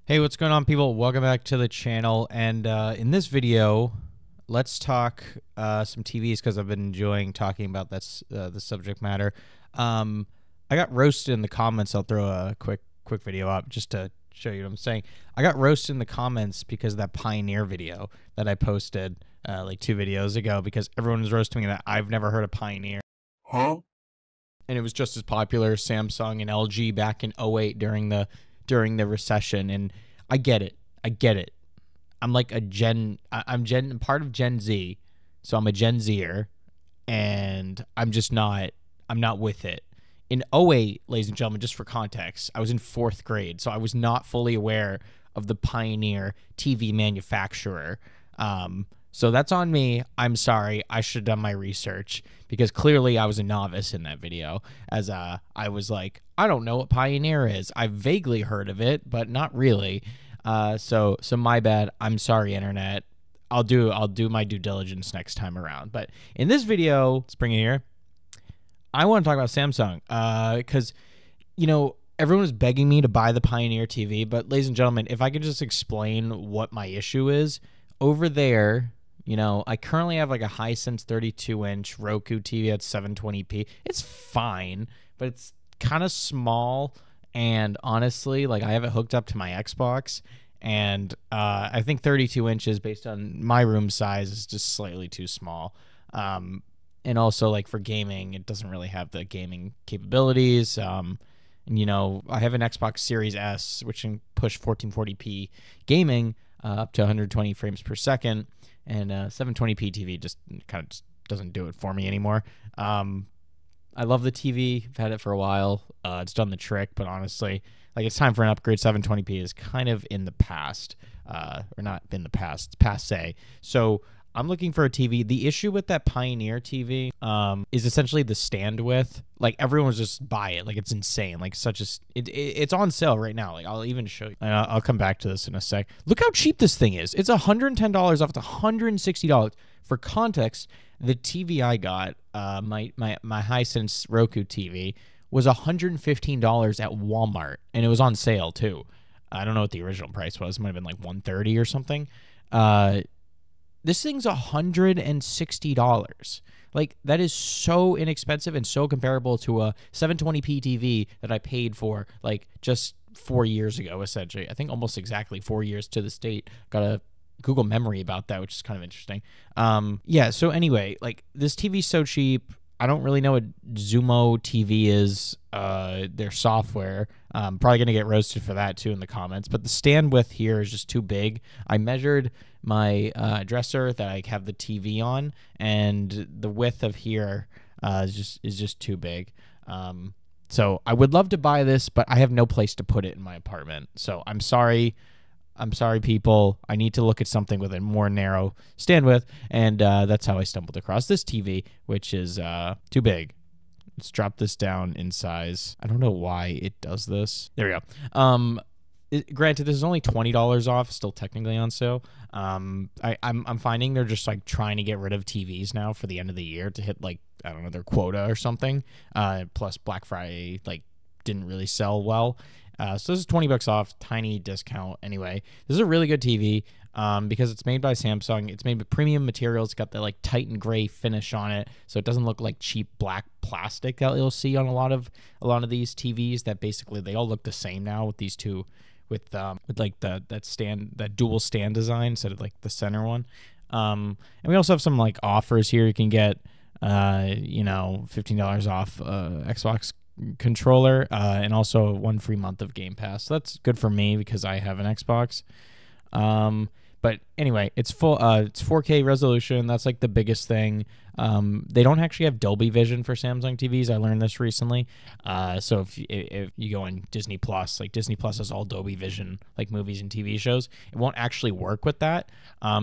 Hey, what's going on, people? Welcome back to the channel. And in this video, let's talk some TVs because I've been enjoying talking about this the subject matter. I got roasted in the comments. I'll throw a quick video up just to show you what I'm saying. I got roasted in the comments because of that Pioneer video that I posted like 2 videos ago, because everyone was roasting me that I've never heard of Pioneer. Huh? And it was just as popular as Samsung and LG back in '08 during the recession. And I get it. I'm like I'm part of Gen Z, so I'm a Gen Zer, and I'm not with it. In '08, ladies and gentlemen, just for context, I was in 4th grade, so I was not fully aware of the Pioneer TV manufacturer. So that's on me. I'm sorry. I should have done my research, because clearly I was a novice in that video, as I was like, I don't know what Pioneer is. I've vaguely heard of it, but not really. So my bad. I'm sorry, internet. I'll do my due diligence next time around. But in this video, let's bring it here. I want to talk about Samsung, because, you know, everyone was begging me to buy the Pioneer TV. But ladies and gentlemen, if I could just explain what my issue is over there. You know, I currently have like a Hisense 32-inch Roku TV at 720p. It's fine, but it's kind of small. And honestly, like, I have it hooked up to my Xbox. And I think 32 inches, based on my room size, is just slightly too small. And also, like, for gaming, it doesn't really have the gaming capabilities. And, you know, I have an Xbox Series S, which can push 1440p gaming up to 120 frames per second. And 720p TV just kind of doesn't do it for me anymore. I love the TV. I've had it for a while. It's done the trick, but honestly, like, it's time for an upgrade. 720p is kind of in the past, or not in the past, it's passe. So I'm looking for a TV. The issue with that Pioneer TV is essentially the stand width. Like, everyone was just buy it. Like, it's insane. Like, it's on sale right now. Like, I'll even show you. And I'll come back to this in a sec. Look how cheap this thing is. It's $110 off. It's $160. For context, the TV I got, my Hisense Roku TV, was $115 at Walmart, and it was on sale too. I don't know what the original price was. It might have been like $130 or something. This thing's $160. Like, that is so inexpensive and so comparable to a 720p TV that I paid for, like, just 4 years ago, essentially. I think almost exactly 4 years to this date. Got a Google memory about that, which is kind of interesting. Yeah, so anyway, like, this TV's so cheap. I don't really know what Zumo TV is, their software. Probably going to get roasted for that, too, in the comments. But the stand width here is just too big. I measured my dresser that I have the TV on, and the width of here is just too big. So I would love to buy this, but I have no place to put it in my apartment. So I'm sorry. I'm sorry, people. I need to look at something with a more narrow stand width, and that's how I stumbled across this TV, which is too big. Let's drop this down in size. I don't know why it does this. There we go. Granted, this is only $20 off, still technically on sale. I'm finding they're just, like, trying to get rid of TVs now for the end of the year to hit, like, I don't know, their quota or something. Plus Black Friday, like, didn't really sell well. So this is $20 off, tiny discount. Anyway, this is a really good TV because it's made by Samsung. It's made with premium materials. It's got the, like, Titan gray finish on it, so it doesn't look like cheap black plastic that you'll see on a lot of these TVs. That basically they all look the same now with these two, with like that dual stand design instead of, like, the center one. And we also have some, like, offers here. You can get you know, $15 off Xbox controller, and also 1 free month of Game Pass. So that's good for me because I have an Xbox. But anyway, it's it's 4K resolution. That's, like, the biggest thing. They don't actually have Dolby Vision for Samsung TVs. I learned this recently. So if you go on Disney Plus, like, Disney Plus has all Dolby Vision, like, movies and TV shows. It won't actually work with that.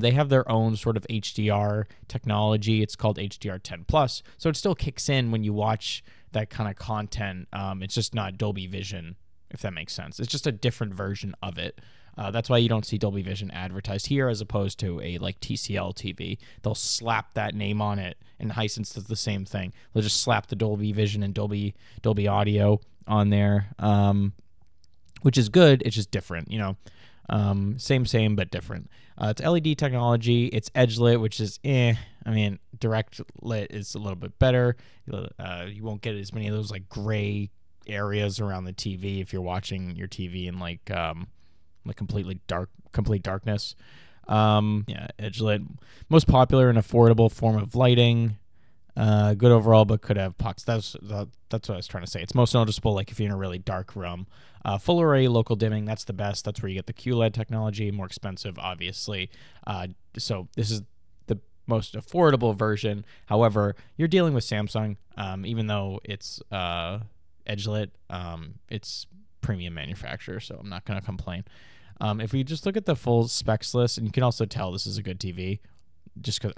They have their own sort of HDR technology. It's called HDR10 Plus. So it still kicks in when you watch that kind of content. It's just not Dolby Vision, if that makes sense. It's just a different version of it. That's why you don't see Dolby Vision advertised here as opposed to a, like, TCL TV. They'll slap that name on it, and Hisense does the same thing. They'll just slap the Dolby Vision and Dolby Audio on there, which is good. It's just different, you know. Same, but different. It's LED technology. It's edge lit, which is I mean, direct lit is a little bit better. You won't get as many of those like gray areas around the TV if you're watching your TV in like complete darkness. Yeah, edge lit, most popular and affordable form of lighting. Good overall, but could have pox. That's what I was trying to say. It's most noticeable like if you're in a really dark room. Full array local dimming, that's the best. That's where you get the QLED technology, more expensive, obviously. So this is the most affordable version. However, you're dealing with Samsung, even though it's edge lit. It's premium manufacturer, so I'm not going to complain. If we just look at the full specs list, and you can also tell this is a good TV, just because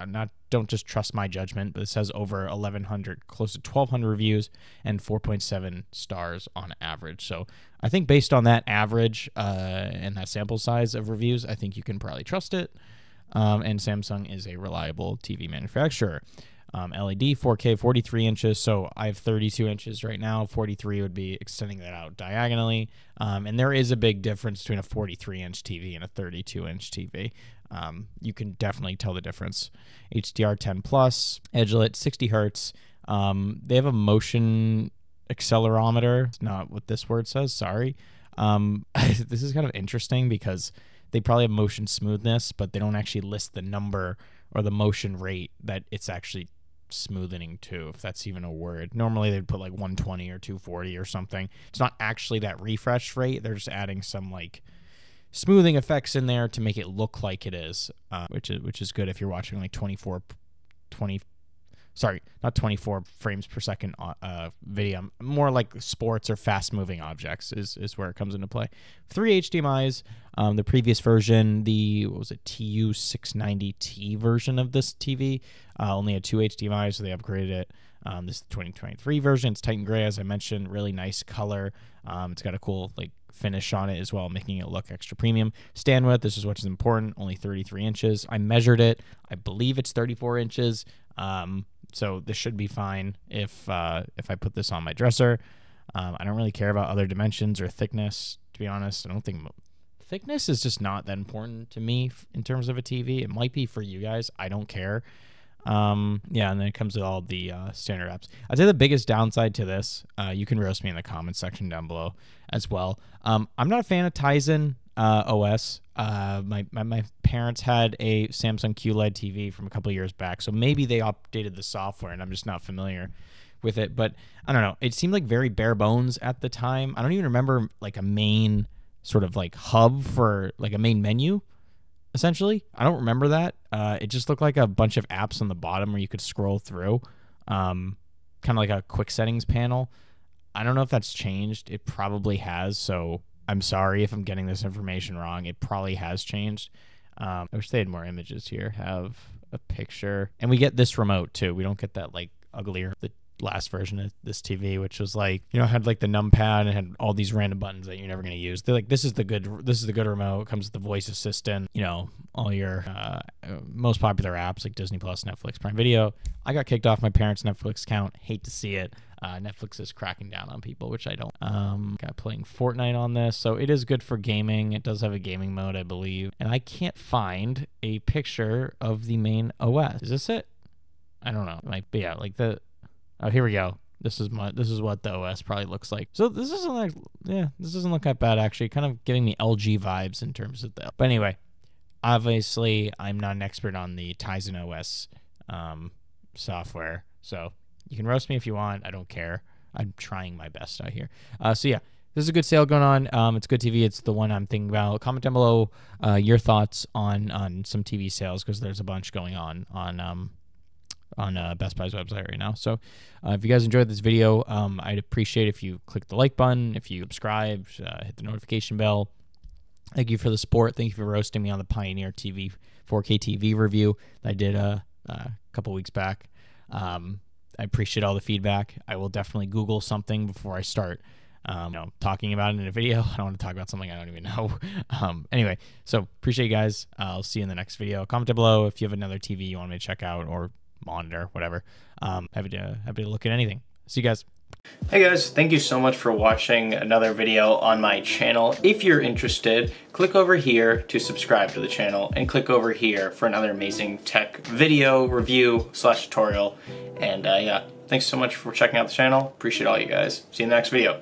don't just trust my judgment, but this has over 1,100, close to 1,200 reviews and 4.7 stars on average. So I think based on that average and that sample size of reviews, I think you can probably trust it. And Samsung is a reliable TV manufacturer. LED, 4K, 43 inches. So I have 32 inches right now. 43 would be extending that out diagonally. And there is a big difference between a 43-inch TV and a 32-inch TV. You can definitely tell the difference. HDR 10 plus, edge lit, 60 hertz. They have a motion accelerometer. It's not what this word says. Sorry. This is kind of interesting because they probably have motion smoothness, but they don't actually list the number or the motion rate that it's actually smoothing to, if that's even a word. Normally they'd put like 120 or 240 or something. It's not actually that refresh rate. They're just adding some like smoothing effects in there to make it look like it is, which is good if you're watching like 24 frames per second video. More like sports or fast moving objects is where it comes into play. 3 HDMIs. The previous version, the TU690T version of this TV, only had 2 HDMIs, so they upgraded it. This is the 2023 version. It's Titan gray, as I mentioned, really nice color. It's got a cool like finish on it as well, making it look extra premium. Stand width, this is what's important, only 33 inches. I measured it. I believe it's 34 inches. So this should be fine if I put this on my dresser. I don't really care about other dimensions or thickness, to be honest. I don't think thickness is just not that important to me in terms of a TV. It might be for you guys. I don't care. Yeah, and then it comes with all the standard apps. I'd say the biggest downside to this, you can roast me in the comments section down below as well. I'm not a fan of Tizen OS. My parents had a Samsung QLED TV from a couple years back, so maybe they updated the software and I'm just not familiar with it. But I don't know. It seemed like very bare bones at the time. I don't even remember like a main sort of like hub for like a main menu. Essentially, I don't remember that. It just looked like a bunch of apps on the bottom where you could scroll through, kind of like a quick settings panel. I don't know if that's changed. It probably has, so I'm sorry if I'm getting this information wrong. It probably has changed. I wish they had more images here. Have a picture. And we get this remote, too. We don't get that, like, uglier, the last version of this TV, which was like, you know, had like the numpad and had all these random buttons that you're never going to use. They're like, this is the good remote. It comes with the voice assistant, you know, all your most popular apps like Disney Plus, Netflix, Prime Video. I got kicked off my parents' Netflix account. Hate to see it. Netflix is cracking down on people, which I don't. Got playing Fortnite on this, so it is good for gaming. It does have a gaming mode, I believe, and I can't find a picture of the main OS. Is this it? I don't know. Like, but yeah, like the. Oh, here we go. This is what the OS probably looks like. So this isn't like, yeah, this doesn't look that bad actually. Kind of giving me LG vibes in terms of that. But anyway, obviously I'm not an expert on the Tizen OS software, so you can roast me if you want. I don't care. I'm trying my best out here. So yeah, this is a good sale going on. It's good TV. It's the one I'm thinking about. Comment down below your thoughts on some TV sales, because there's a bunch going on Best Buy's website right now. So if you guys enjoyed this video, I'd appreciate if you click the like button, if you subscribe, hit the notification bell. Thank you for the support. Thank you for roasting me on the Pioneer TV 4K TV review that I did a couple weeks back. I appreciate all the feedback. I will definitely Google something before I start talking about it in a video. I don't want to talk about something I don't even know. Anyway, so appreciate you guys. I'll see you in the next video. Comment down below if you have another TV you want me to check out, or monitor, whatever. Happy to look at anything. See you guys. Hey guys, thank you so much for watching another video on my channel. If you're interested, click over here to subscribe to the channel and click over here for another amazing tech video review / tutorial. And yeah, thanks so much for checking out the channel. Appreciate all you guys. See you in the next video.